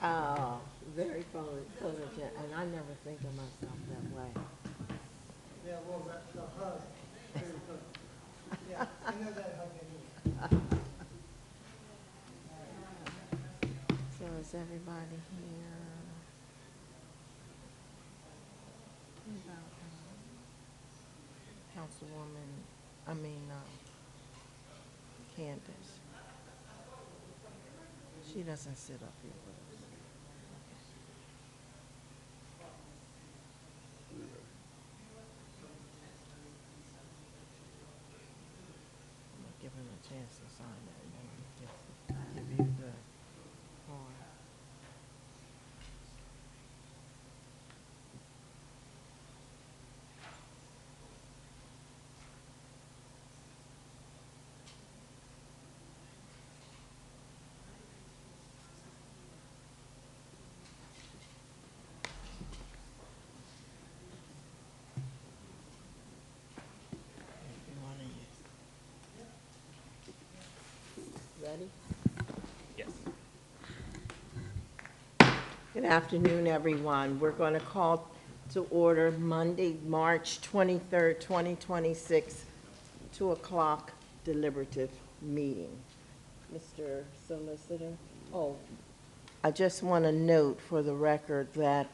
Oh, very cogent, and I never think of myself that way. Yeah, well, the hug, very good. Yeah, I know that hug anyway. So is everybody here? What about Councilwoman, Candace? She doesn't sit up here with us. I'm gonna give him a chance to sign it, and then give you the form. If you wanna use. Ready? Yes. Good afternoon, everyone. We're going to call to order Monday, March 23rd, 2026, 2 o'clock deliberative meeting. Mr. Solicitor? Oh, I just want to note for the record that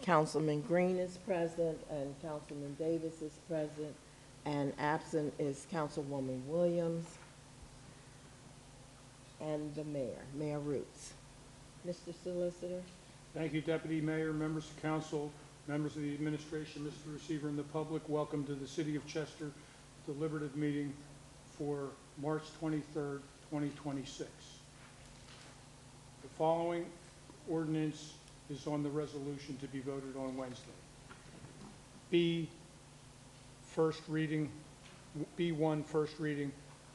Councilman Green is present and Councilman Davis is present, and absent is Councilwoman Williams and the mayor, Mayor Roots. Mr. Solicitor? Thank you, Deputy Mayor, members of council, members of the administration, Mr. Receiver, and the public. Welcome to the City of Chester deliberative meeting for March 23rd, 2026. The following ordinance is on the resolution to be voted on Wednesday. B, first reading, B1, first reading,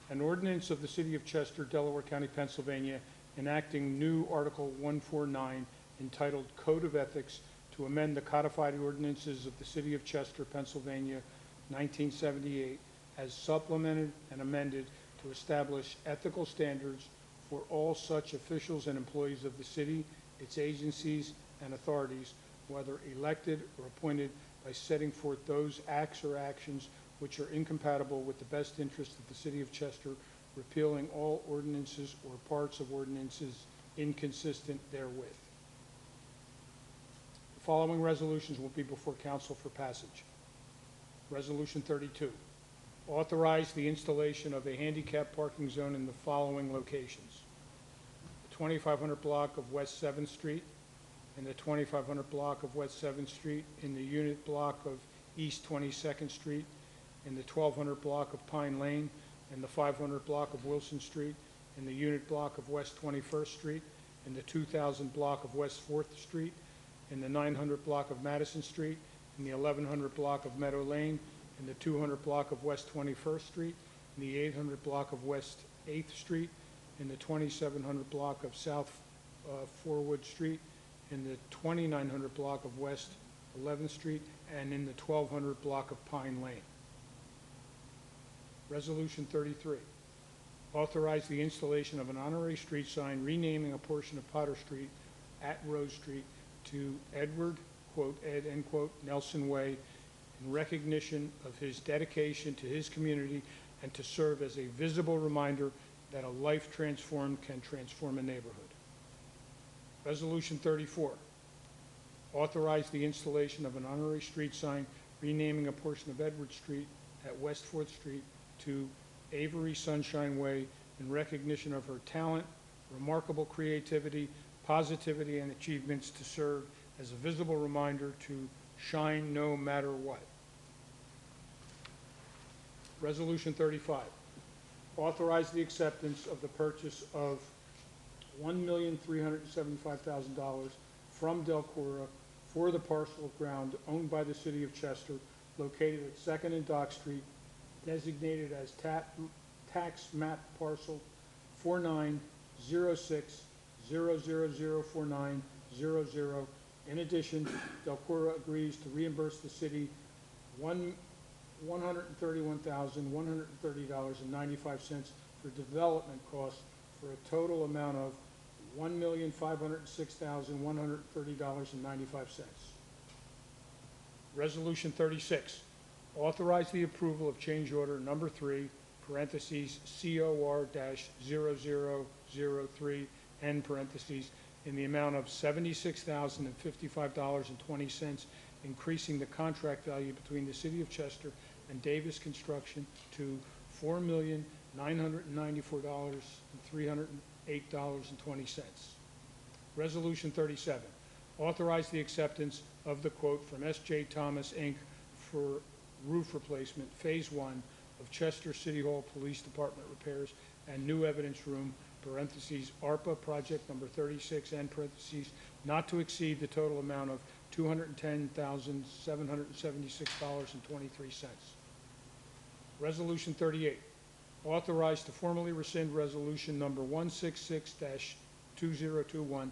an ordinance of the City of Chester, Delaware County, Pennsylvania, enacting new Article 149 entitled Code of Ethics to amend the codified ordinances of the City of Chester, Pennsylvania, 1978, as supplemented and amended to establish ethical standards for all such officials and employees of the city, its agencies, and authorities, whether elected or appointed, by setting forth those acts or actions which are incompatible with the best interest of the City of Chester, repealing all ordinances or parts of ordinances inconsistent therewith. The following resolutions will be before council for passage. Resolution 32, authorize the installation of a handicap parking zone in the following locations: the 2500 block of West 7th Street and the 2500 block of West 7th Street, in the unit block of East 22nd Street, in the 1200 block of Pine Lane, in the 500 block of Wilson Street, in the unit block of West 21st Street, in the 2000 block of West 4th Street, in the 900 block of Madison Street, in the 1100 block of Meadow Lane, in the 200 block of West 21st Street, in the 800 block of West 8th Street, in the 2700 block of South Forwood Street, in the 2900 block of West 11th Street, and in the 1200 block of Pine Lane. Resolution 33, authorize the installation of an honorary street sign renaming a portion of Potter Street at Rose Street to Edward, quote, Ed, end quote, Nelson Way, in recognition of his dedication to his community and to serve as a visible reminder that a life transformed can transform a neighborhood. Resolution 34, authorize the installation of an honorary street sign renaming a portion of Edward Street at West 4th Street to Avery Sunshine Way in recognition of her talent, remarkable creativity, positivity, and achievements, to serve as a visible reminder to shine no matter what. Resolution 35, authorize the acceptance of the purchase of $1,375,000 from Delcora for the parcel of ground owned by the City of Chester, located at 2nd and Dock Street, designated as tax map parcel 490600004900. In addition, Delcora agrees to reimburse the city $131,130.95 for development costs, for a total amount of $1,506,130.95. Resolution 36, authorize the approval of change order number 3, parentheses, COR-0003, end parentheses, in the amount of $76,055.20, increasing the contract value between the City of Chester and Davis Construction to $4,994,308.20. Resolution 37, authorize the acceptance of the quote from S.J. Thomas, Inc. for roof replacement, Phase 1 of Chester City Hall Police Department repairs and new evidence room, parentheses, ARPA project number 36, end parentheses, not to exceed the total amount of $210,776.23. Resolution 38, authorized to formally rescind resolution number 166-2021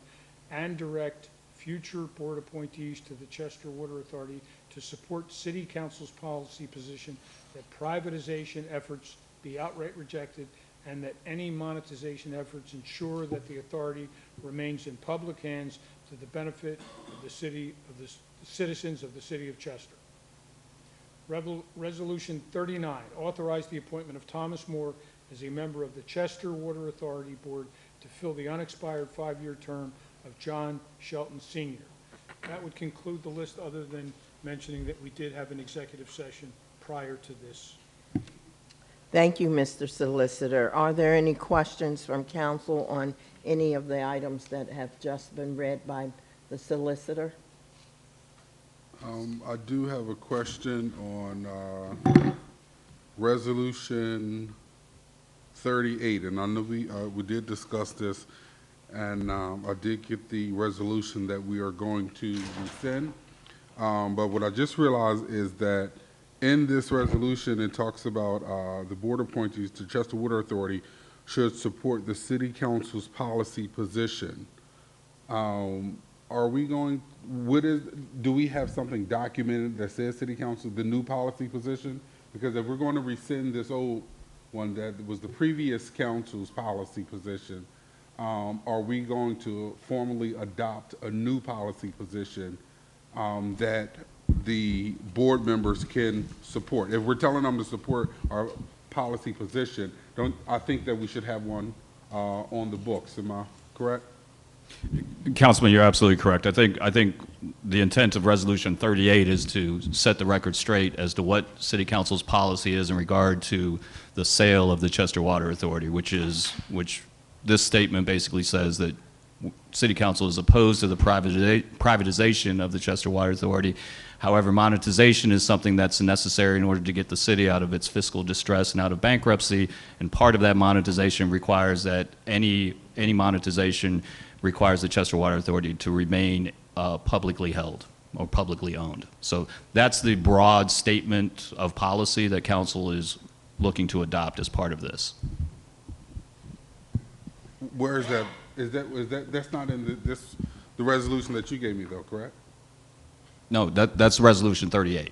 and direct future board appointees to the Chester Water Authority to support City Council's policy position that privatization efforts be outright rejected and that any monetization efforts ensure that the authority remains in public hands to the benefit of the citizens of the City of Chester. Resolution 39, authorize the appointment of Thomas Moore as a member of the Chester Water Authority Board to fill the unexpired 5-year term of John Shelton Sr. That would conclude the list, other than mentioning that we did have an executive session prior to this. Thank you, Mr. Solicitor. Are there any questions from council on any of the items that have just been read by the solicitor? I do have a question on Resolution 38, and I know we did discuss this, and I did get the resolution that we are going to rescind. But what I just realized is that in this resolution, it talks about the board appointees to Chester Water Authority should support the City Council's policy position. Are we going, do we have something documented that says City Council, the new policy position? Because if we're going to rescind this old one that was the previous council's policy position, are we going to formally adopt a new policy position that the board members can support? If we're telling them to support our policy position, I think that we should have one on the books. Am I correct? Councilman, you're absolutely correct. I think the intent of Resolution 38 is to set the record straight as to what City Council's policy is in regard to the sale of the Chester Water Authority, which this statement basically says that City Council is opposed to the privatization of the Chester Water Authority. However, monetization is something that's necessary in order to get the city out of its fiscal distress and out of bankruptcy, and part of that monetization requires that any monetization requires the Chester Water Authority to remain publicly held or publicly owned. So that's the broad statement of policy that council is looking to adopt as part of this. Where is that? That's not in the resolution that you gave me, though, correct? No, that's Resolution 38.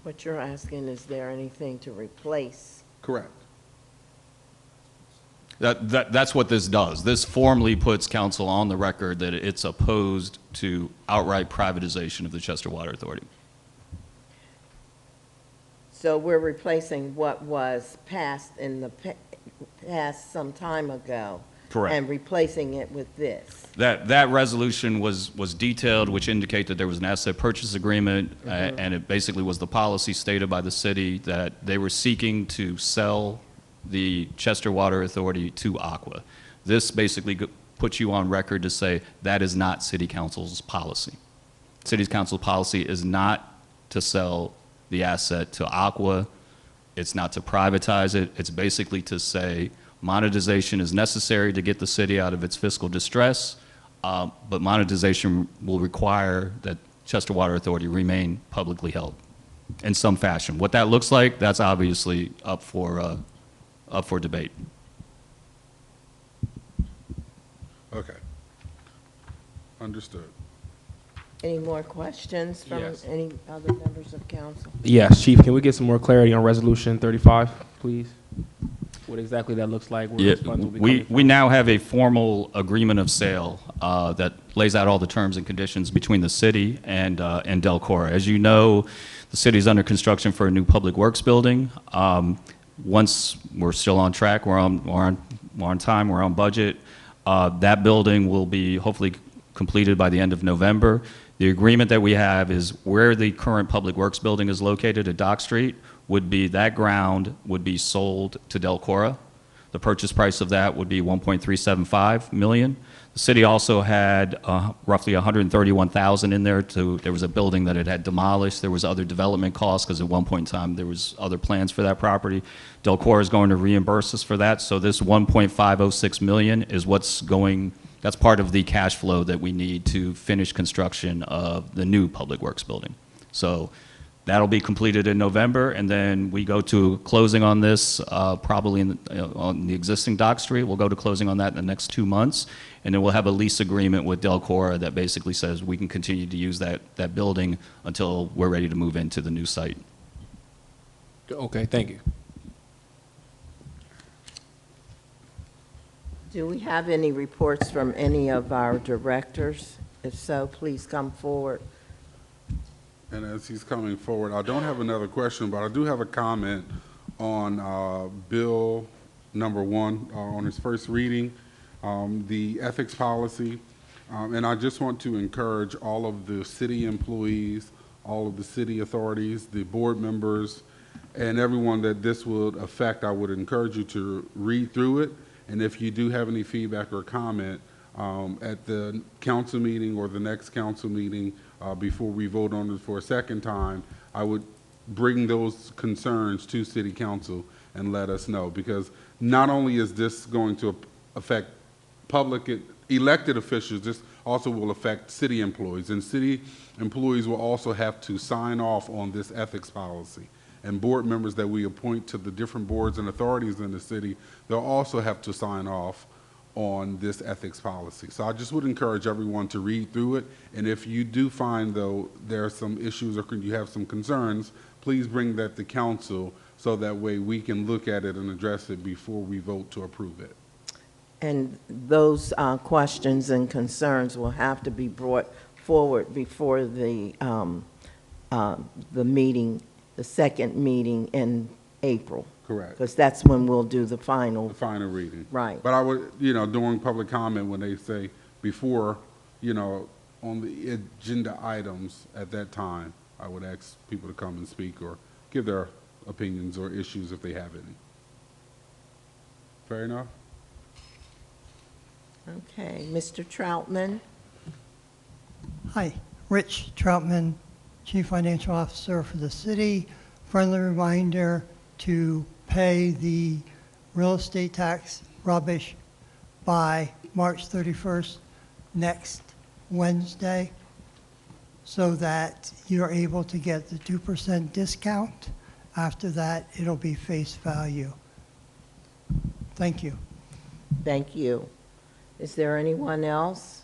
What you're asking, is there anything to replace? Correct. That's what this does. This formally puts council on the record that it's opposed to outright privatization of the Chester Water Authority. So we're replacing what was passed in the past some time ago. Correct. And replacing it with this. That resolution was detailed, which indicated that there was an asset purchase agreement, and it basically was the policy stated by the city that they were seeking to sell the Chester Water Authority to Aqua. This basically puts you on record to say that is not City Council's policy. City Council policy is not to sell the asset to Aqua. It's not to privatize it. It's basically to say monetization is necessary to get the city out of its fiscal distress, but monetization will require that Chester Water Authority remain publicly held in some fashion. What that looks like, that's obviously up for debate. Okay. Understood. Any more questions from Yes. any other members of council? Yes, Chief, can we get some more clarity on Resolution 35, please? What exactly that looks like, where Yeah, those funds will be coming we from? now have a formal agreement of sale that lays out all the terms and conditions between the city and Delcora. As you know, the city is under construction for a new public works building. Once we're still on track, we're on time, we're on budget. That building will be hopefully completed by the end of November. The agreement that we have is where the current public works building is located at Dock Street would be, that ground would be sold to Delcora. The purchase price of that would be $1.375 million. The city also had roughly $131,000 in there there was a building that it had demolished. There was other development costs because at one point in time there was other plans for that property. Delcora is going to reimburse us for that. So this $1.506 million is that's part of the cash flow that we need to finish construction of the new public works building. So that'll be completed in November, and then we go to closing on this probably on the existing Dock Street. We'll go to closing on that in the next 2 months, and then we'll have a lease agreement with Delcora that basically says we can continue to use that building until we're ready to move into the new site. Okay, thank you. Do we have any reports from any of our directors? If so, please come forward. And as he's coming forward, I don't have another question, but I do have a comment on Bill number 1 on his first reading, the ethics policy. And I just want to encourage all of the city employees, all of the city authorities, the board members, and everyone that this would affect. I would encourage you to read through it. And if you do have any feedback or comment at the council meeting or the next council meeting, before we vote on it for a second time, I would bring those concerns to city council and let us know, because not only is this going to affect public elected officials, this also will affect city employees, and city employees will also have to sign off on this ethics policy. And board members that we appoint to the different boards and authorities in the city, they'll also have to sign off on this ethics policy. So I just would encourage everyone to read through it, and if you do find, though, there are some issues or you have some concerns, please bring that to council so that way we can look at it and address it before we vote to approve it. And those questions and concerns will have to be brought forward before the meeting, the second meeting in April. Correct. Because that's when we'll do the final. The final reading. Right. But I would, during public comment, when they say before, on the agenda items at that time, I would ask people to come and speak or give their opinions or issues if they have any. Fair enough? Okay, Mr. Troutman. Hi, Rich Troutman, Chief Financial Officer for the city. Friendly reminder to pay the real estate tax rubbish by March 31st, next Wednesday, so that you're able to get the 2% discount. After that, it'll be face value. Thank you. Thank you. Is there anyone else?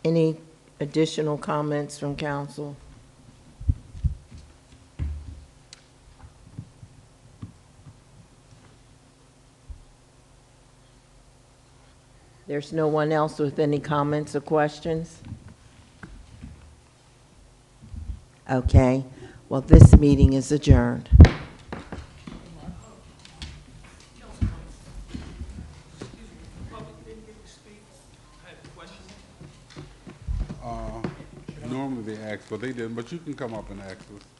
Any additional comments from council? There's no one else with any comments or questions? Okay, well, this meeting is adjourned. Normally they ask, but they didn't, but you can come up and ask us.